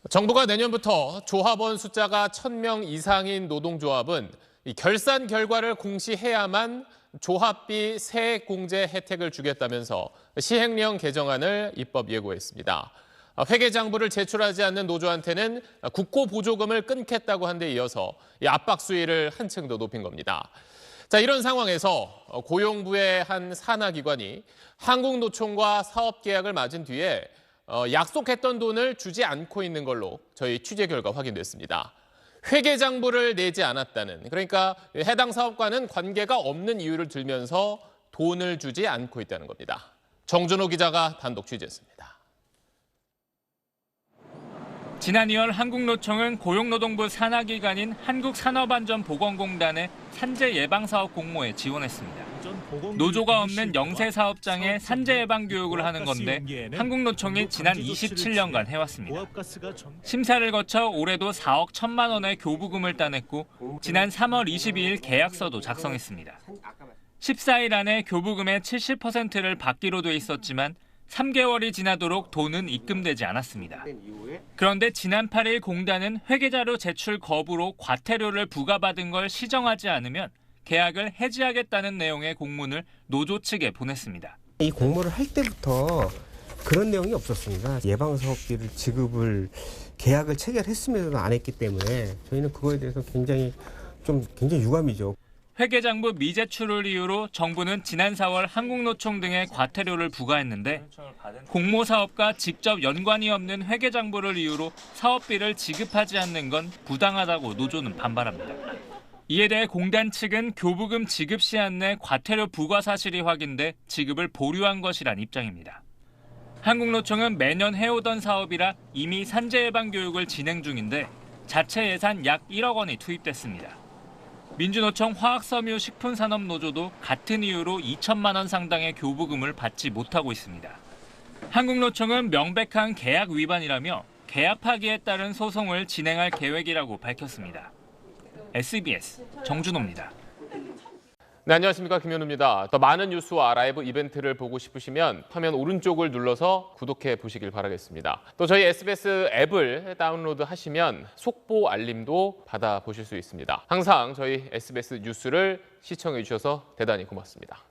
정부가 내년부터 조합원 숫자가 1,000명 이상인 노동조합은 이 결산 결과를 공시해야만 조합비 세액 공제 혜택을 주겠다면서 시행령 개정안을 입법 예고했습니다. 회계장부를 제출하지 않는 노조한테는 국고 보조금을 끊겠다고 한 데 이어서 압박 수위를 한층 더 높인 겁니다. 자, 이런 상황에서 고용부의 한 산하기관이 한국노총과 사업계약을 맺은 뒤에 약속했던 돈을 주지 않고 있는 걸로 저희 취재 결과 확인됐습니다. 회계장부를 내지 않았다는, 그러니까 해당 사업과는 관계가 없는 이유를 들면서 돈을 주지 않고 있다는 겁니다. 정준호 기자가 단독 취재했습니다. 지난 2월 한국노총은 고용노동부 산하기관인 한국산업안전보건공단의 산재 예방사업 공모에 지원했습니다. 노조가 없는 영세사업장에 산재 예방 교육을 하는 건데 한국노총이 지난 27년간 해왔습니다. 심사를 거쳐 올해도 4억 1천만 원의 교부금을 따냈고 지난 3월 22일 계약서도 작성했습니다. 14일 안에 교부금의 70%를 받기로 돼 있었지만 3개월이 지나도록 돈은 입금되지 않았습니다. 그런데 지난 8일 공단은 회계자료 제출 거부로 과태료를 부과받은 걸 시정하지 않으면 계약을 해지하겠다는 내용의 공문을 노조 측에 보냈습니다. 이 공모를 할 때부터 그런 내용이 없었습니다. 예방사업비를 지급을 계약을 체결했음에도 안 했기 때문에 저희는 그거에 대해서 굉장히 유감이죠. 회계장부 미제출을 이유로 정부는 지난 4월 한국노총 등의 과태료를 부과했는데 공모 사업과 직접 연관이 없는 회계장부를 이유로 사업비를 지급하지 않는 건 부당하다고 노조는 반발합니다. 이에 대해 공단 측은 교부금 지급 시한 내 과태료 부과 사실이 확인돼 지급을 보류한 것이란 입장입니다. 한국노총은 매년 해오던 사업이라 이미 산재 예방 교육을 진행 중인데 자체 예산 약 1억 원이 투입됐습니다. 민주노총 화학섬유식품산업노조도 같은 이유로 2천만 원 상당의 교부금을 받지 못하고 있습니다. 한국노총은 명백한 계약 위반이라며 계약 파기에 따른 소송을 진행할 계획이라고 밝혔습니다. SBS 정준호입니다. 네, 안녕하십니까, 김현우입니다. 더 많은 뉴스와 라이브 이벤트를 보고 싶으시면 화면 오른쪽을 눌러서 구독해 보시길 바라겠습니다. 또 저희 SBS 앱을 다운로드하시면 속보 알림도 받아보실 수 있습니다. 항상 저희 SBS 뉴스를 시청해 주셔서 대단히 고맙습니다.